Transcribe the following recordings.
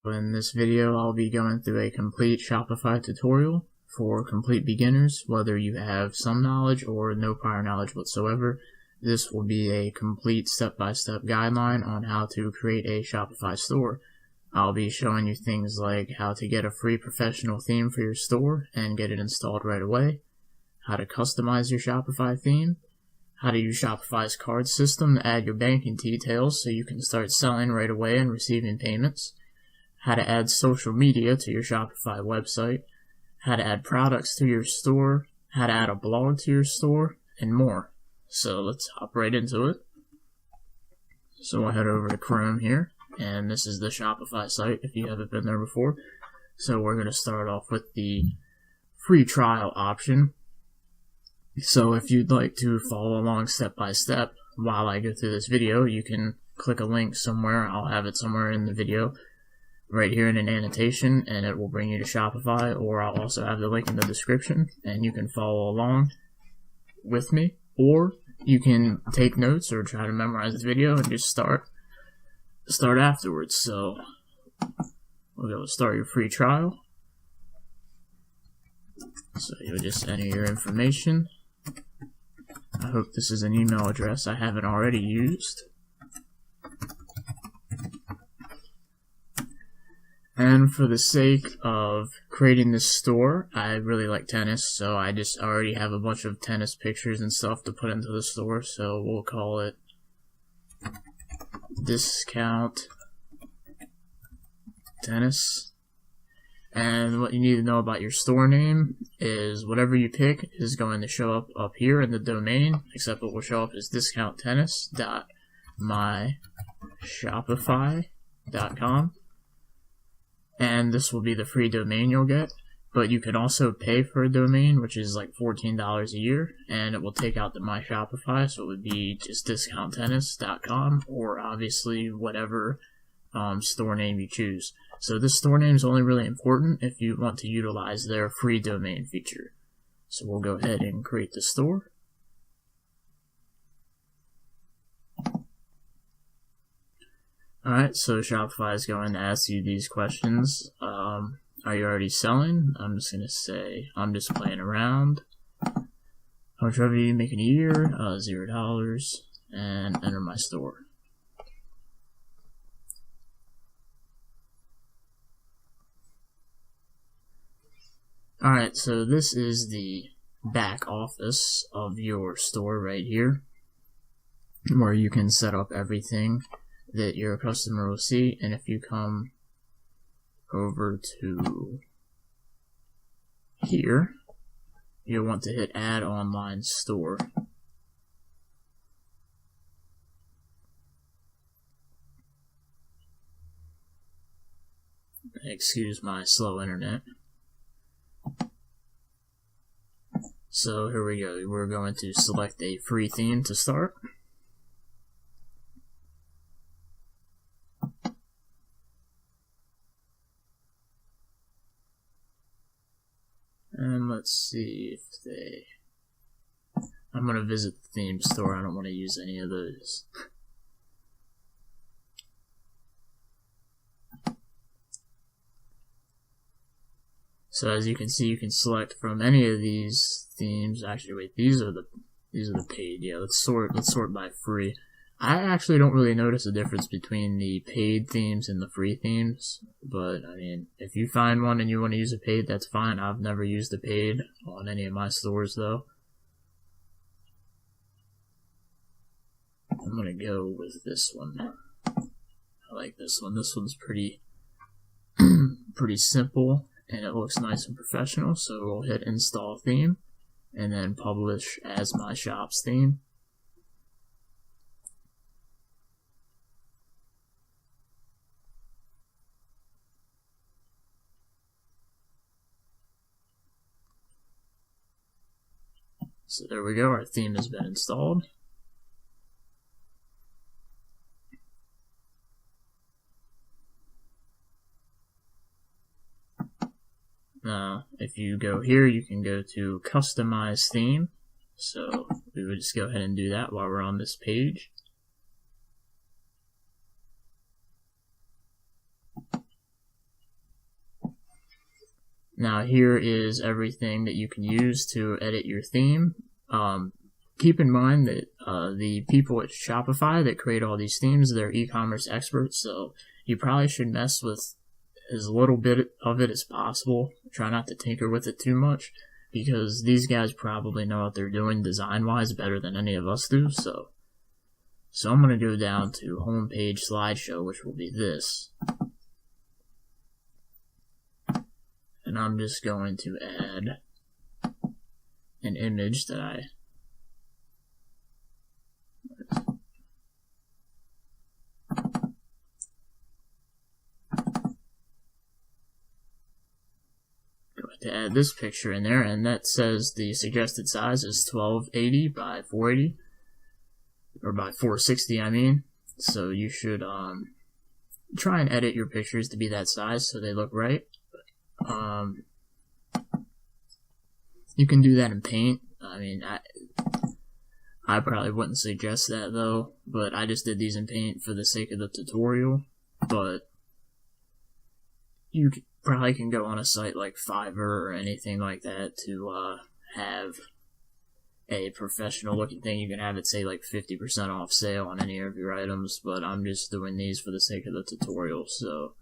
In this video, I'll be going through a complete Shopify tutorial for complete beginners, whether you have some knowledge or no prior knowledge whatsoever. This will be a complete step-by-step guideline on how to create a Shopify store. I'll be showing you things like how to get a free professional theme for your store and get it installed right away, how to customize your Shopify theme, how to use Shopify's card system to add your banking details so you can start selling right away and receiving payments, how to add social media to your Shopify website, how to add products to your store, how to add a blog to your store, and more. So let's hop right into it. So I'll head over to Chrome here, and this is the Shopify site if you haven't been there before. So we're going to start off with the free trial option. So if you'd like to follow along step by step while I go through this video, you can click a link somewhere. I'll have it somewhere in the video right here in an annotation, and it will bring you to Shopify, or I'll also have the link in the description and you can follow along with me, or you can take notes or try to memorize the video and just start afterwards. So we'll go start your free trial. So you'll just enter your information. I hope this is an email address I haven't already used. And for the sake of creating this store, I really like tennis, so I just already have a bunch of tennis pictures and stuff to put into the store, so we'll call it Discount Tennis. And what you need to know about your store name is whatever you pick is going to show up here in the domain, except what will show up is discounttennis.myshopify.com. And this will be the free domain you'll get, but you can also pay for a domain, which is like $14 a year, and it will take out the My Shopify, so it would be just discounttennis.com, or obviously whatever store name you choose. So this store name is only really important if you want to utilize their free domain feature. So we'll go ahead and create the store. Alright, so Shopify is going to ask you these questions. Are you already selling? I'm just going to say, I'm just playing around. How much revenue you make in a year? $0. And enter my store. Alright, so this is the back office of your store right here, where you can set up everything that your customer will see. And if you come over to here, you'll want to hit Add Online Store. Excuse my slow internet. So here we go. We're going to select a free theme to start. And let's see if I'm going to visit the theme store. I don't want to use any of those. So as you can see, you can select from any of these themes. Actually, wait, these are the paid. Yeah, let's sort by free. I actually don't really notice a difference between the paid themes and the free themes, but I mean, if you find one and you want to use a paid, that's fine. I've never used a paid on any of my stores though. I'm gonna go with this one. I like this one. This one's pretty simple, and it looks nice and professional. So we'll hit Install Theme, and then Publish as My Shop's theme. So there we go, our theme has been installed. Now, if you go here, you can go to Customize Theme. So we would just go ahead and do that while we're on this page. Now here is everything that you can use to edit your theme. Keep in mind that the people at Shopify that create all these themes, they're e-commerce experts, so you probably should mess with as little bit of it as possible. Try not to tinker with it too much, because these guys probably know what they're doing design-wise better than any of us do. So I'm going to go down to homepage slideshow, which will be this. And I'm just going to add an image that I to add this picture in there, and that says the suggested size is 1280 by 480, or by 460 I mean. So you should try and edit your pictures to be that size so they look right. You can do that in Paint. I mean, I probably wouldn't suggest that though, but I just did these in Paint for the sake of the tutorial. But you probably can go on a site like Fiverr or anything like that to have a professional looking thing. You can have it say like 50% off sale on any of your items, but I'm just doing these for the sake of the tutorial. So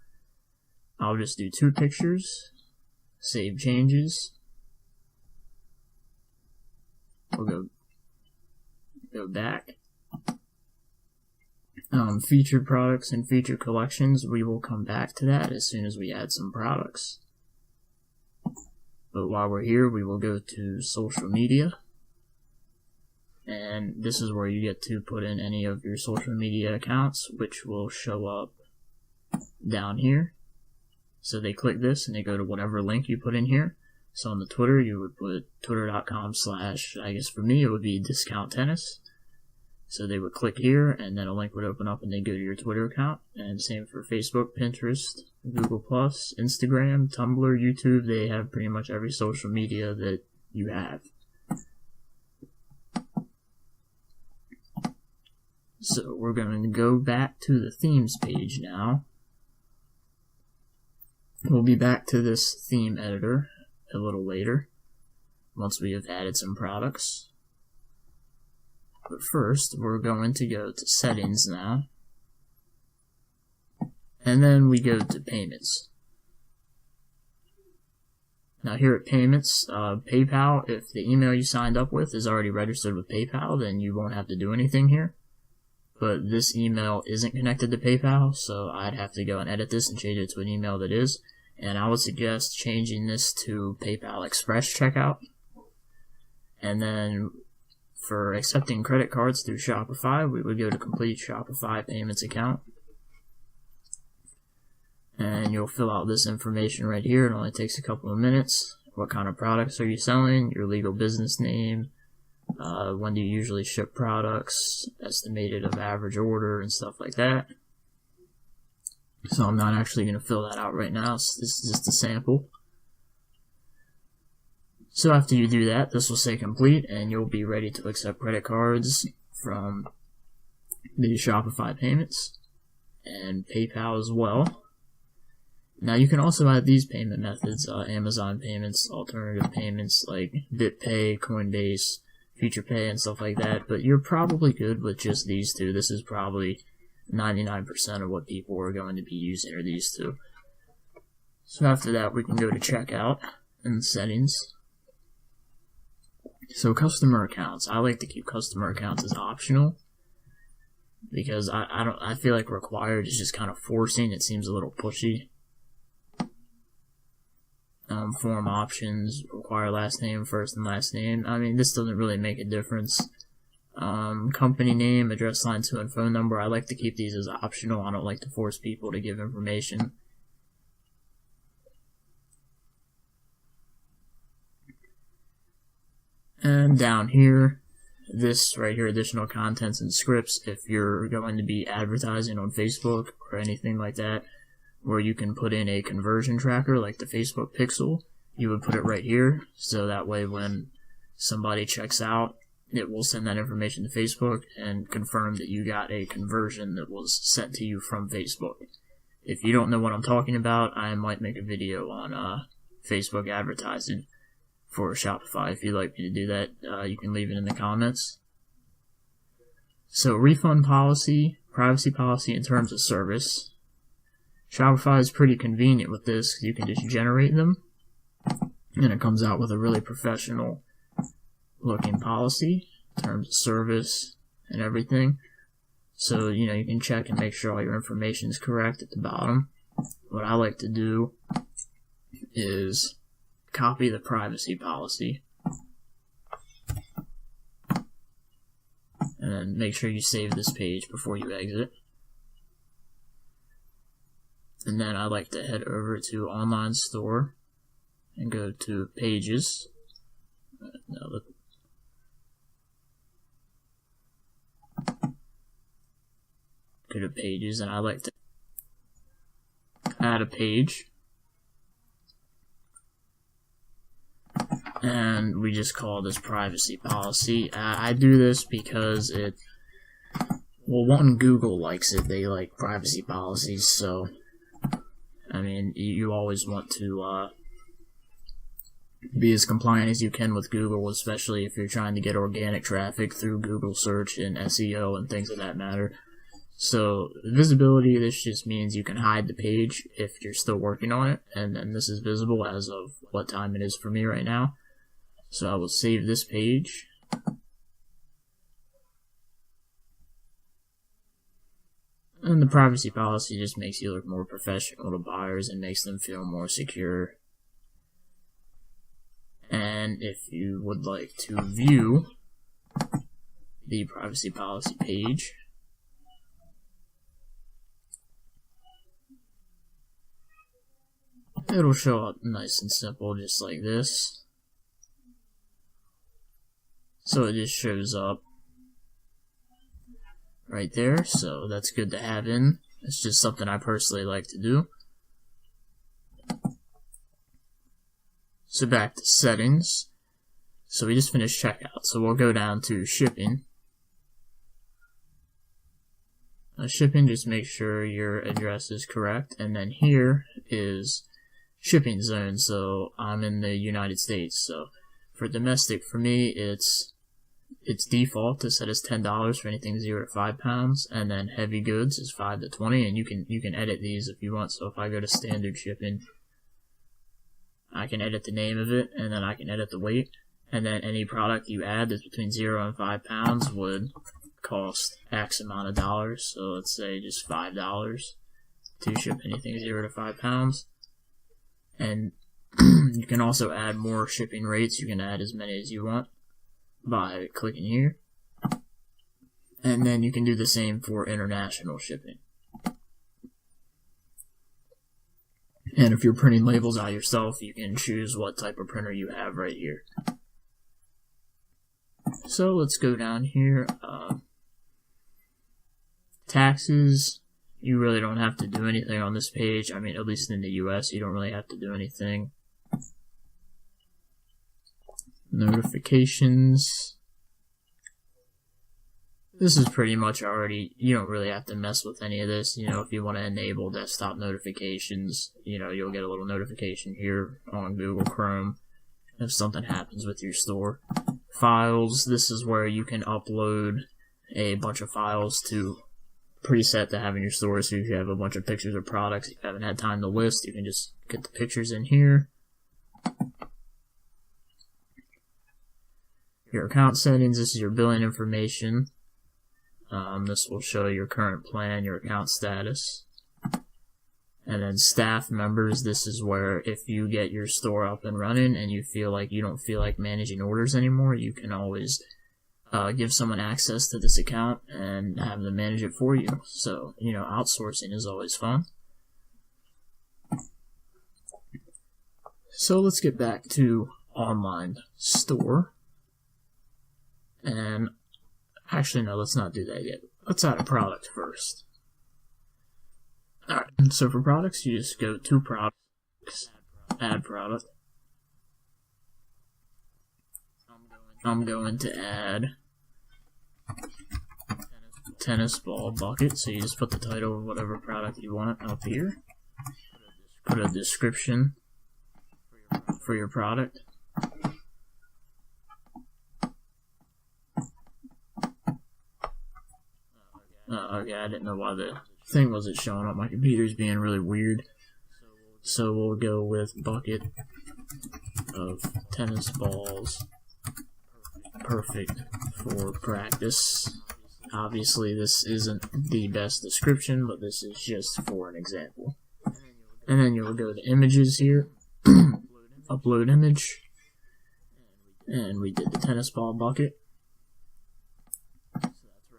I'll just do 2 pictures, save changes. We'll go back. Featured products and featured collections, we will come back to that as soon as we add some products. But while we're here, we will go to social media. And this is where you get to put in any of your social media accounts, which will show up down here. So they click this and they go to whatever link you put in here. So on the Twitter, you would put twitter.com/ I guess for me it would be discount tennis. So they would click here, and then a link would open up, and they go to your Twitter account. And same for Facebook, Pinterest, Google+, Instagram, Tumblr, YouTube. They have pretty much every social media that you have. So we're going to go back to the themes page now. We'll be back to this theme editor a little later, once we have added some products. But first, we're going to go to settings now. And then we go to payments. Now here at payments, PayPal, if the email you signed up with is already registered with PayPal, then you won't have to do anything here. But this email isn't connected to PayPal, so I'd have to go and edit this and change it to an email that is. And I would suggest changing this to PayPal Express checkout. And then for accepting credit cards through Shopify, we would go to complete Shopify payments account. And you'll fill out this information right here. It only takes a couple of minutes. What kind of products are you selling? Your legal business name. When do you usually ship products? Estimated of average order and stuff like that. So I'm not actually going to fill that out right now. So this is just a sample. So after you do that, this will say complete, and you'll be ready to accept credit cards from the Shopify payments and PayPal as well. Now you can also add these payment methods, Amazon payments, alternative payments like BitPay, Coinbase, FuturePay, and stuff like that, but you're probably good with just these two. This is probably 99% of what people are going to be using are these two. So after that, we can go to checkout and settings. So customer accounts, I like to keep customer accounts as optional because I feel like required is just kind of forcing. It seems a little pushy. Form options, require last name, first and last name. I mean, this doesn't really make a difference. Company name, address line 2, and phone number. I like to keep these as optional. I don't like to force people to give information. And down here, this right here, additional contents and scripts, if you're going to be advertising on Facebook or anything like that, where you can put in a conversion tracker like the Facebook Pixel, you would put it right here, so that way when somebody checks out, it will send that information to Facebook and confirm that you got a conversion that was sent to you from Facebook. If you don't know what I'm talking about, I might make a video on Facebook advertising for Shopify. If you'd like me to do that, you can leave it in the comments. So refund policy, privacy policy, and terms of service. Shopify is pretty convenient with this because you can just generate them, and it comes out with a really professional looking policy, terms of service, and everything. So, you can check and make sure all your information is correct at the bottom. What I like to do is copy the privacy policy, and then make sure you save this page before you exit. And then I like to head over to Online Store and go to Pages. Go to Pages, and I like to add a page. And we just call this privacy policy. I do this because Google likes it. They like privacy policies, so you always want to be as compliant as you can with Google, especially if you're trying to get organic traffic through Google search and SEO and things of that matter. So visibility, this just means you can hide the page if you're still working on it, and then this is visible as of what time it is for me right now. So I will save this page. And the privacy policy just makes you look more professional to buyers and makes them feel more secure. And if you would like to view the privacy policy page, it'll show up nice and simple, just like this. So it just shows up right there, so that's good to have in. It's just something I personally like to do. So back to settings. So we just finished checkout, so we'll go down to shipping. Shipping, just make sure your address is correct, and then here is shipping zone. So I'm in the United States, so for domestic, for me, it's default. It's set as $10 for anything 0 to 5 pounds, and then heavy goods is 5 to 20, and you can edit these if you want. So if I go to standard shipping, I can edit the name of it, and then I can edit the weight, and then any product you add that's between 0 and 5 pounds would cost X amount of dollars. So let's say just $5 to ship anything 0 to 5 pounds. And you can also add more shipping rates. You can add as many as you want by clicking here. And then you can do the same for international shipping. And if you're printing labels out yourself, you can choose what type of printer you have right here. So let's go down here. Taxes. You really don't have to do anything on this page. At least in the US, you don't really have to do anything. Notifications. This is pretty much already, you don't really have to mess with any of this. If you want to enable desktop notifications, you'll get a little notification here on Google Chrome if something happens with your store. Files, this is where you can upload a bunch of files to preset to have in your store. So if you have a bunch of pictures of products you haven't had time to list, you can just get the pictures in here. Your account settings, this is your billing information. This will show your current plan, your account status. And then staff members, this is where if you get your store up and running and you don't feel like managing orders anymore, you can always give someone access to this account and have them manage it for you. So, outsourcing is always fun. So let's get back to online store. And actually, no, let's not do that yet. Let's add a product first. Alright, so for products, you just go to products, add product. I'm going to add tennis ball bucket, so you just put the title of whatever product you want up here. Put a description for your product. Okay, I didn't know why the thing wasn't showing up. My computer's being really weird. So we'll go with bucket of tennis balls, perfect for practice. Obviously this isn't the best description, but this is just for an example. And then you'll go to images here, upload image, and we did the tennis ball bucket.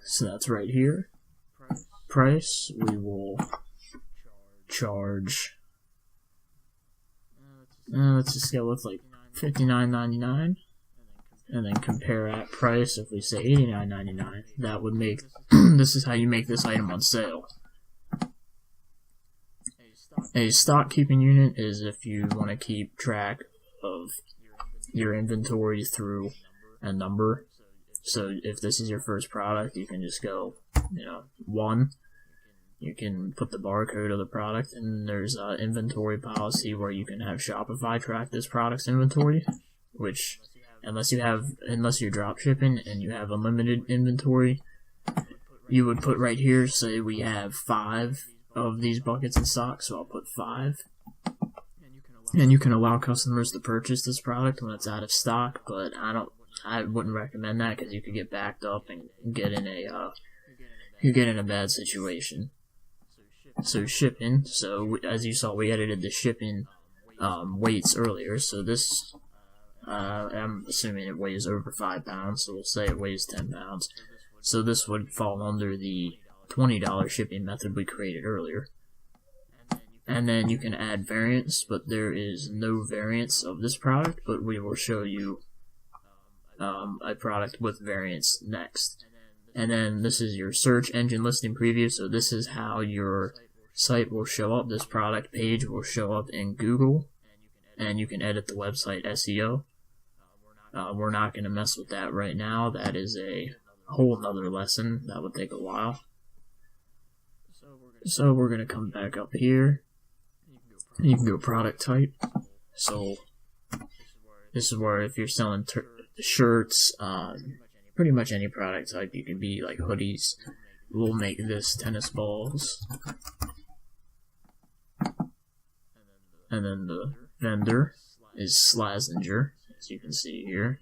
So that's right here. Price, we will charge, let's just go with like $59.99, and then compare at price. If we say $89.99, that would make, this is how you make this item on sale. A stock keeping unit is if you want to keep track of your inventory through a number. So if this is your first product, you can just go, 1. You can put the barcode of the product, and there's an inventory policy where you can have Shopify track this product's inventory, which, unless you're drop shipping and you have unlimited inventory, you would put right here, say we have 5 of these buckets in stock, so I'll put 5. And you can allow customers to purchase this product when it's out of stock, but I wouldn't recommend that because you could get backed up and get in a bad situation. So shipping. So as you saw, we edited the shipping weights earlier. So this, I'm assuming it weighs over 5 pounds. So we'll say it weighs 10 pounds. So this would fall under the $20 shipping method we created earlier. And then you can add variants, but there is no variants of this product, but we will show you a product with variants next. And then this is your search engine listing preview, so this is how your site will show up. This product page will show up in Google, and you can edit the website SEO. We're not going to mess with that right now. That is a whole nother lesson. That would take a while. So we're going to come back up here. You can go product type. So this is where if you're selling shirts, pretty much any product type, you can be like hoodies. We'll make this tennis balls. And then the vendor is Slazenger, as you can see here.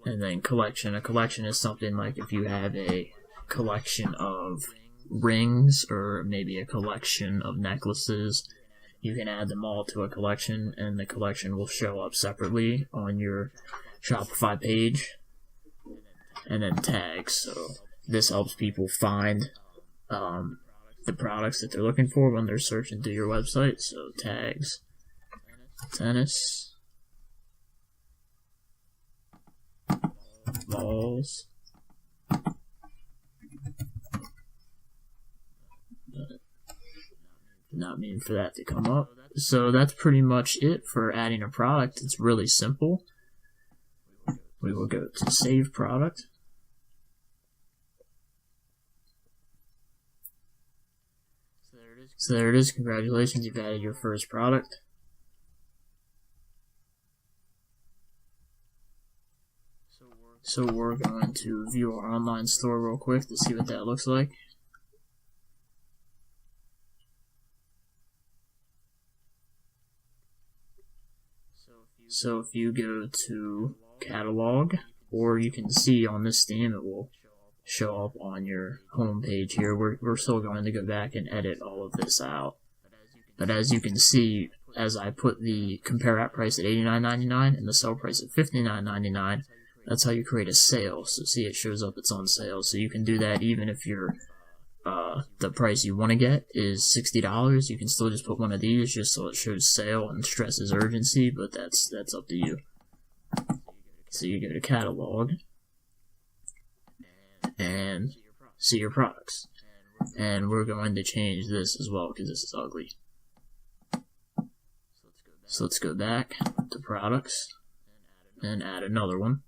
And then collection. A collection is something like if you have a collection of rings or maybe a collection of necklaces, you can add them all to a collection, and the collection will show up separately on your Shopify page. And then tags. So this helps people find the products that they're looking for when they're searching through your website. So tags, tennis, balls, not meaning for that to come up. So that's pretty much it for adding a product. It's really simple. We will go to save product. So there it is. Congratulations, you've added your first product. So we're going to view our online store real quick to see what that looks like. So if you go to catalog, or you can see on this theme, it will show up on your home page here. We're still going to go back and edit all of this out. But as you can see, as I put the compare at price at $89.99 and the sell price at $59.99, that's how you create a sale. So see, it shows up it's on sale. So you can do that even if your the price you want to get is $60. You can still just put one of these just so it shows sale and stresses urgency, but that's up to you. So you go to catalog and see your products. And we're going to change this as well because this is ugly. So let's go back to products and add another one.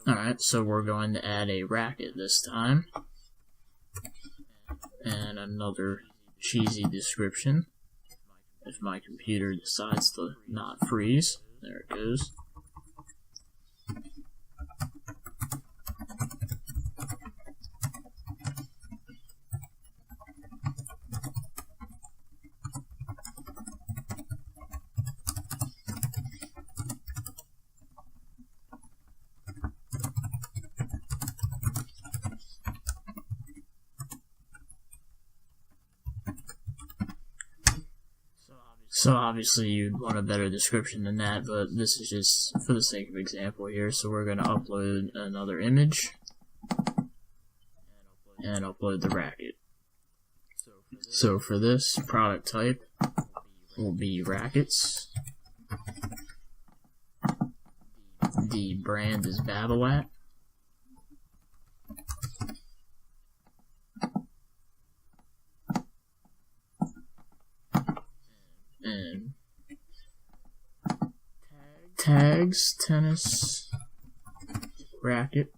Alright, so we're going to add a racket this time. And another cheesy description. If my computer decides to not freeze. There it goes. So obviously you'd want a better description than that, but this is just for the sake of example here. So we're going to upload another image and upload the racket. So for this, product type will be rackets. The brand is Babolat. And tags, tennis, racket,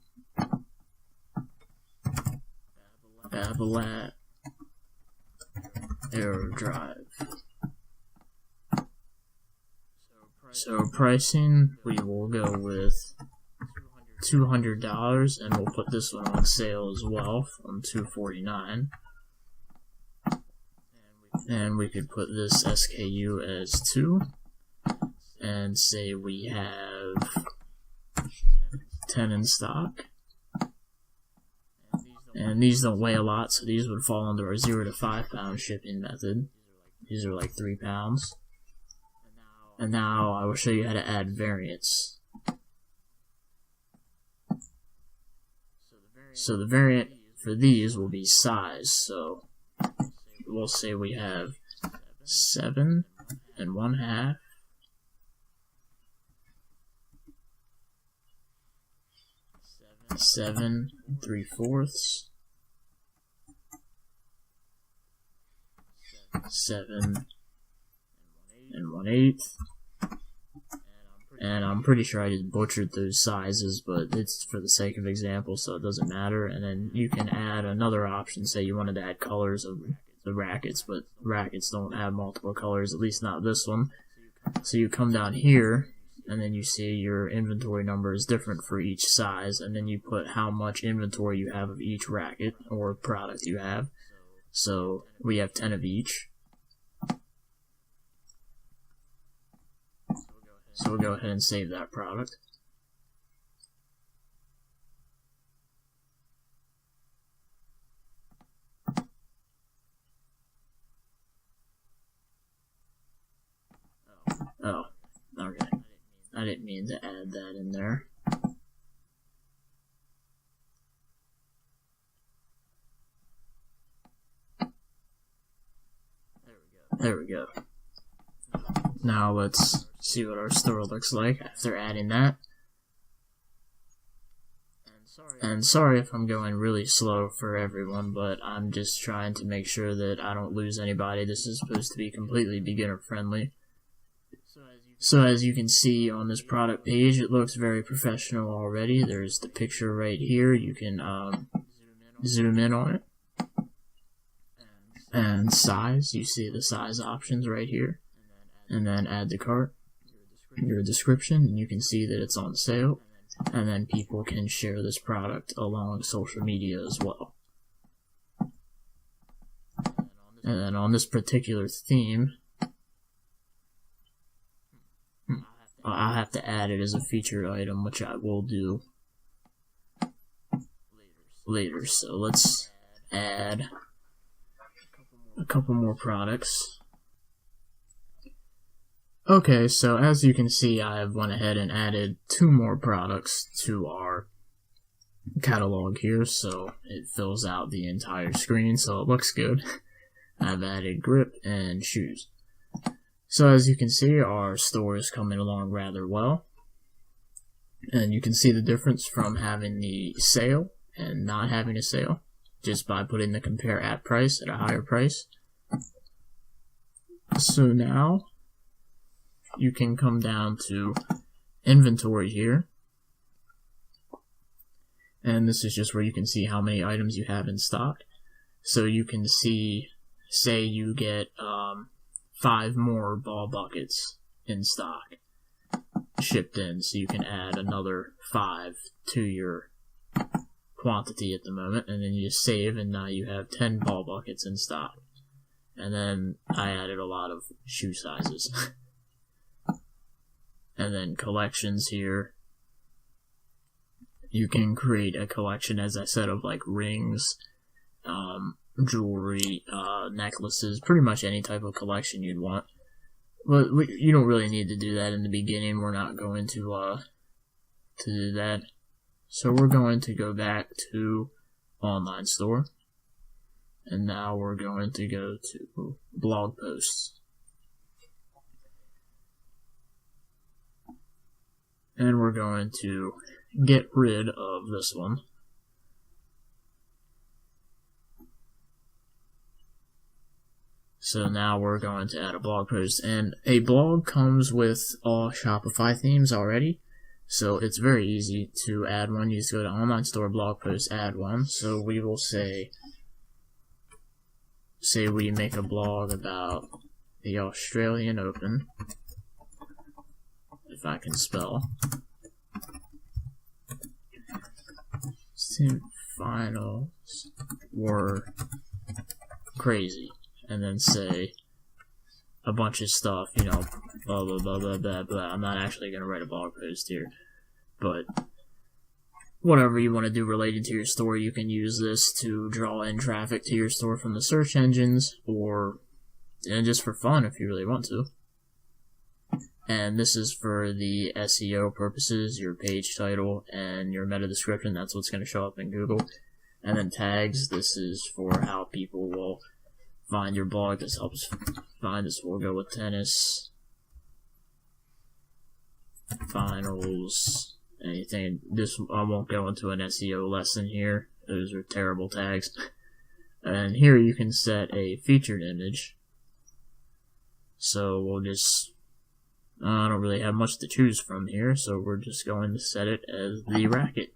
Babolat, Aero Drive. So pricing, we will go with $200, and we'll put this one on sale as well from $249. And we could put this SKU as 2, and say we have 10 in stock. And these don't weigh a lot, so these would fall under our 0 to 5 pound shipping method. These are like 3 pounds. And now I will show you how to add variants. So the variant for these will be size. So we'll say we have 7 1/2, 7 3/4, 7 1/8, and I'm pretty sure I just butchered those sizes, but it's for the sake of example, so it doesn't matter. And then you can add another option. Say you wanted to add colors of the rackets, but rackets don't have multiple colors, at least not this one. So you come down here, and then you see your inventory number is different for each size, and then you put how much inventory you have of each racket or product you have. So we have 10 of each. So we'll go ahead and save that product. Oh, okay. I didn't mean to add that in there. There we go. Now let's see what our store looks like after adding that. And sorry if I'm going really slow for everyone, but I'm just trying to make sure that I don't lose anybody. This is supposed to be completely beginner friendly. So as you can see on this product page, it looks very professional already. There's the picture right here. You can zoom in on it. And size, you see the size options right here. And then add to cart, your description, and you can see that it's on sale. And then people can share this product along social media as well. And then on this particular theme, I'll have to add it as a featured item, which I will do later. So let's add a couple more products. Okay, so as you can see, I have went ahead and added 2 more products to our catalog here, so it fills out the entire screen, so it looks good. I've added grip and shoes. So as you can see, our store is coming along rather well. And you can see the difference from having the sale and not having a sale, just by putting the compare at price at a higher price. So now you can come down to inventory here, And this is just where you can see how many items you have in stock. So you can see, say you get 5 more ball buckets in stock shipped in, so you can add another 5 to your quantity at the moment, and then you just save, and now you have 10 ball buckets in stock. And then I added a lot of shoe sizes. And then collections here. You can create a collection, as I said, of like rings, jewelry, necklaces, pretty much any type of collection you'd want. But you don't really need to do that in the beginning. We're not going to do that. So we're going to go back to online store. And now we're going to go to blog posts. And we're going to get rid of this one. So now we're going to add a blog post. And a blog comes with all Shopify themes already. So it's very easy to add one. You just go to online store, blog post, add one. So we will say we make a blog about the Australian Open, if I can spell. Finals were crazy, and then say a bunch of stuff, you know, blah blah blah blah blah blah. I'm not actually going to write a blog post here, but whatever you want to do related to your store, you can use this to draw in traffic to your store from the search engines, and just for fun if you really want to. And this is for the SEO purposes, your page title and your meta description. That's what's going to show up in Google. And then tags, this is for how people will find your blog. This helps find this. We'll go with tennis, finals, anything. This, I won't go into an SEO lesson here. Those are terrible tags. And here you can set a featured image. So we'll just, I don't really have much to choose from here, so we're just going to set it as the racket.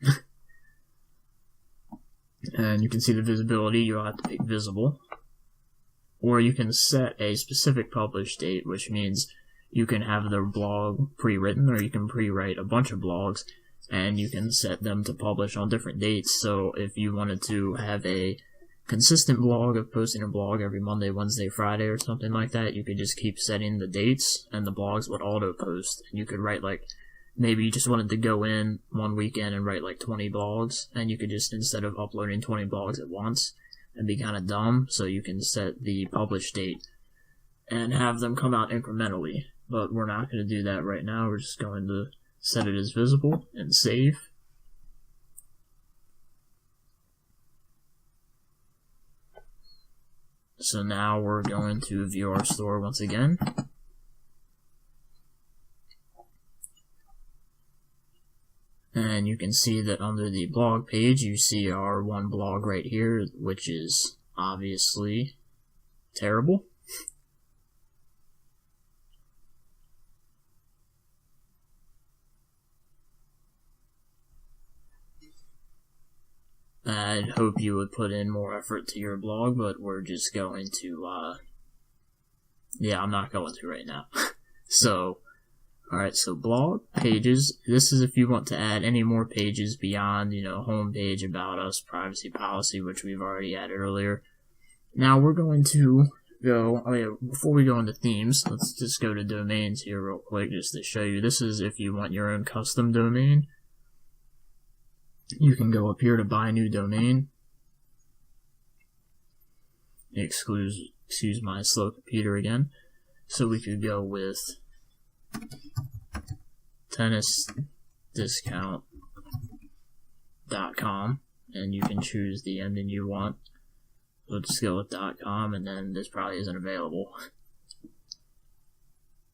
And you can see the visibility. You'll have to pick visible. Or you can set a specific publish date, which means you can have the blog pre-written, or you can pre-write a bunch of blogs, and you can set them to publish on different dates. So if you wanted to have a consistent blog of posting a blog every Monday, Wednesday, Friday, or something like that, you could just keep setting the dates, and the blogs would auto-post. And you could write, like, maybe you just wanted to go in one weekend and write, like, 20 blogs, and you could just, instead of uploading 20 blogs at once, and be kind of dumb, so you can set the publish date and have them come out incrementally. But we're not going to do that right now. We're just going to set it as visible and save. So now we're going to view our store once again. And you can see that under the blog page, you see our one blog right here, which is obviously terrible. I'd hope you would put in more effort to your blog, but we're just going to, I'm not going to right now. So, alright, so blog pages, this is if you want to add any more pages beyond, home page, about us, privacy policy, which we've already added earlier. Now we're going to go, before we go into themes, let's just go to domains here real quick, just to show you. This is if you want your own custom domain. You can go up here to buy new domain. Excuse my slow computer again. So we could go with tennisdiscount.com, and you can choose the ending you want. We'll just go with .com, and then this probably isn't available.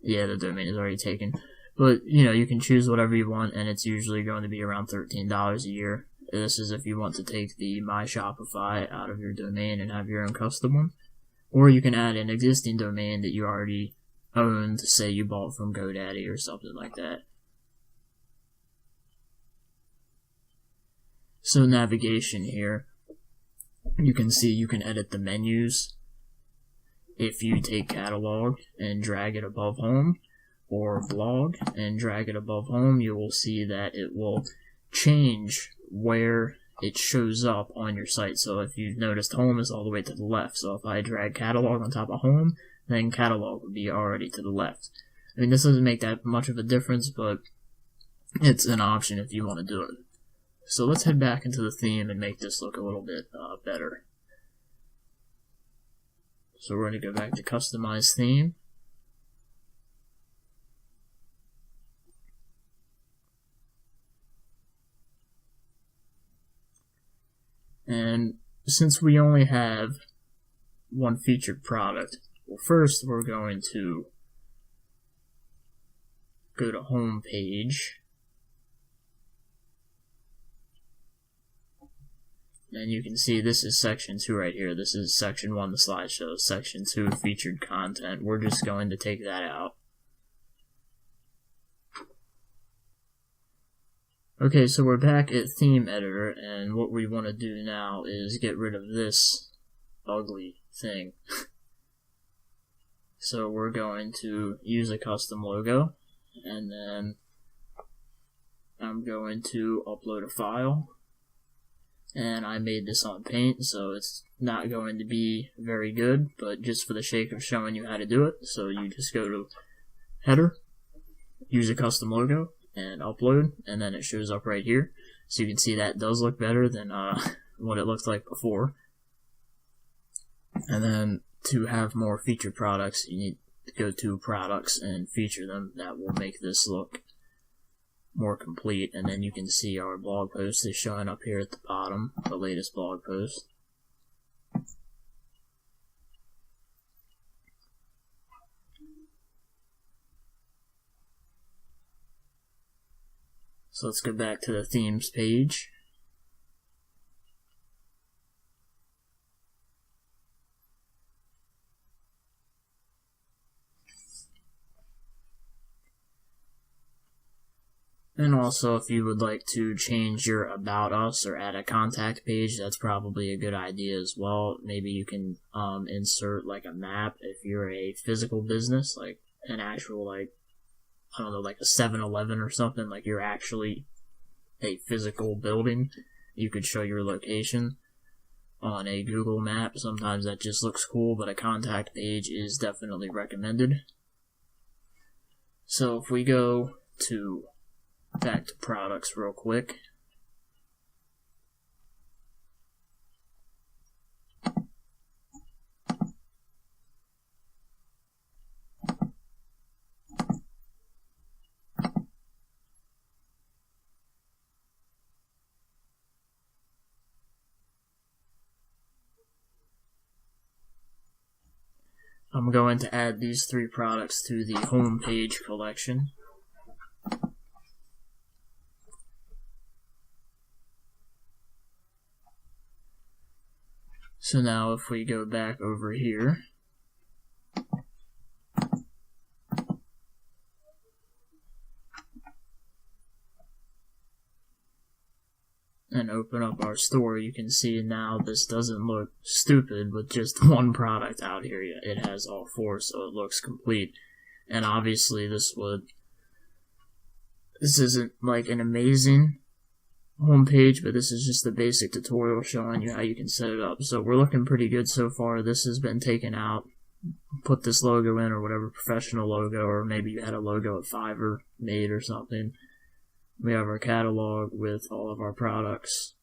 Yeah, the domain is already taken. But, you can choose whatever you want, and it's usually going to be around $13 a year. This is if you want to take the My Shopify out of your domain and have your own custom one. Or you can add an existing domain that you already owned, say you bought from GoDaddy or something like that. So navigation here, you can see you can edit the menus. If you take catalog and drag it above home, or blog and drag it above home, you will see that it will change where it shows up on your site. So if you've noticed, home is all the way to the left. So if I drag catalog on top of home, then catalog would be already to the left. I mean, this doesn't make that much of a difference, but it's an option if you want to do it. So let's head back into the theme and make this look a little bit better. So we're going to go back to customize theme. And since we only have one featured product, well, first we're going to go to home page. And you can see this is section 2 right here. This is section 1, the slideshow. Section 2, featured content. We're just going to take that out. Okay, so we're back at theme editor, and what we want to do now is get rid of this ugly thing. So we're going to use a custom logo, and then I'm going to upload a file. And I made this on Paint, so it's not going to be very good, but just for the sake of showing you how to do it, so you just go to header, use a custom logo, and upload, and then it shows up right here. So you can see that does look better than what it looked like before. And then to have more featured products, you need to go to products and feature them. That will make this look more complete, and then you can see our blog post is showing up here at the bottom, the latest blog post. So let's go back to the themes page. And also, if you would like to change your About Us or add a contact page, that's probably a good idea as well. Maybe you can insert like a map if you're a physical business, like an actual, like, I don't know, like a 7-Eleven or something, like you're actually a physical building. You could show your location on a Google map. Sometimes that just looks cool, but a contact page is definitely recommended. So if we go to back to products real quick. I'm going to add these 3 products to the home page collection. So now if we go back over here, and open up our store, you can see now this doesn't look stupid with just one product out here. It has all 4, so it looks complete. And obviously this isn't like an amazing homepage, but this is just the basic tutorial showing you how you can set it up. So we're looking pretty good so far. This has been taken out. Put this logo in, or whatever professional logo, or maybe you had a logo at Fiverr made or something. We have our catalog with all of our products.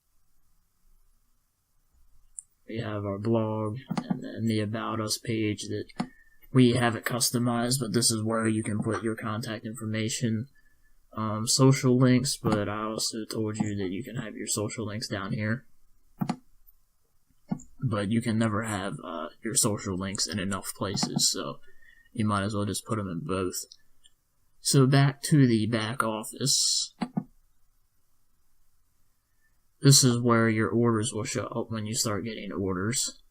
We have our blog, and then the About Us page that we have it customized, but this is where you can put your contact information. Social links, but I also told you that you can have your social links down here. But you can never have your social links in enough places, so you might as well just put them in both. So back to the back office. This is where your orders will show up when you start getting orders.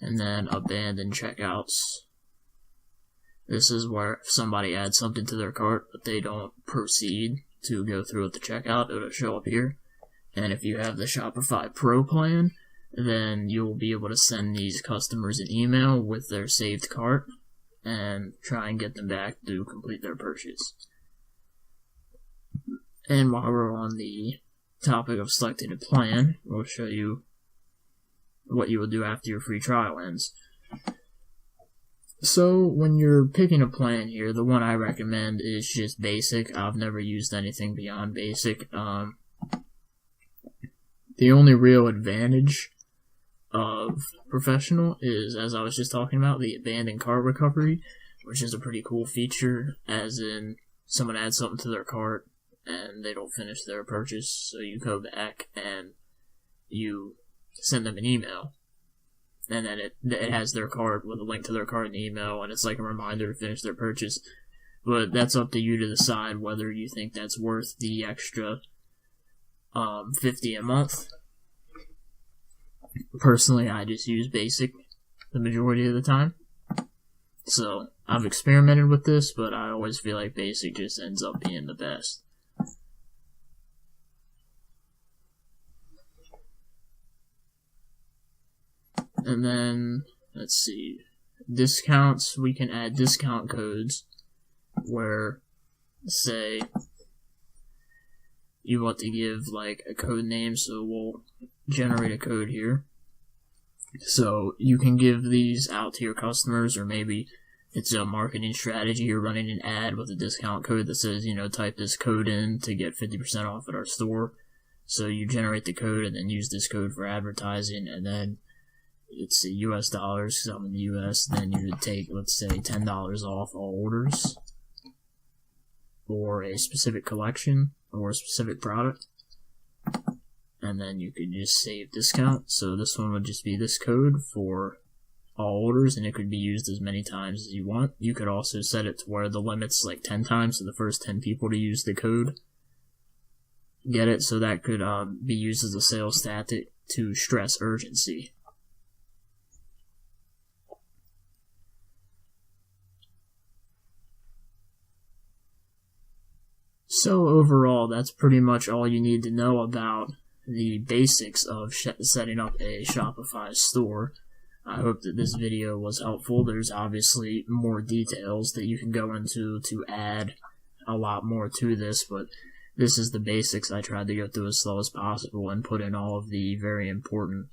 And then abandoned checkouts. This is where if somebody adds something to their cart, but they don't proceed to go through with the checkout, it'll show up here. And if you have the Shopify Pro plan, then you'll be able to send these customers an email with their saved cart and try and get them back to complete their purchase. And while we're on the topic of selecting a plan, we'll show you what you will do after your free trial ends. So when you're picking a plan here, the one I recommend is just basic. I've never used anything beyond basic. The only real advantage of professional is, as I was just talking about, the abandoned cart recovery, which is a pretty cool feature, as in someone adds something to their cart and they don't finish their purchase, so you go back and you send them an email, and then it has their cart with a link to their cart in the email, and it's like a reminder to finish their purchase. But that's up to you to decide whether you think that's worth the extra $50 a month. Personally, I just use basic the majority of the time. So I've experimented with this, but I always feel like basic just ends up being the best. And then, let's see, discounts, we can add discount codes where, say, you want to give like a code name, so we'll generate a code here. So you can give these out to your customers, or maybe it's a marketing strategy. You're running an ad with a discount code that says, type this code in to get 50% off at our store. So you generate the code and then use this code for advertising, and then it's US dollars because I'm in the US. Then you would take, let's say, $10 off all orders for a specific collection or a specific product. And then you could just save discount. So this one would just be this code for all orders, and it could be used as many times as you want. You could also set it to where the limit's like 10 times, so the first 10 people to use the code get it. So that could be used as a sales tactic to stress urgency. So overall, that's pretty much all you need to know about the basics of setting up a Shopify store. I hope that this video was helpful. There's obviously more details that you can go into to add a lot more to this, but this is the basics. I tried to go through as slow as possible and put in all of the very important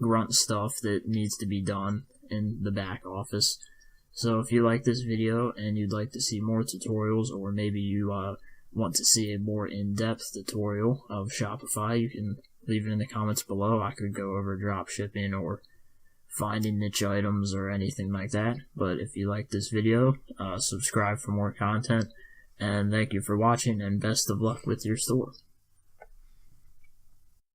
grunt stuff that needs to be done in the back office. So if you like this video and you'd like to see more tutorials, or maybe you want to see a more in-depth tutorial of Shopify, you can leave it in the comments below. I could go over drop shipping or finding niche items or anything like that. But if you like this video, subscribe for more content, and thank you for watching, and best of luck with your store.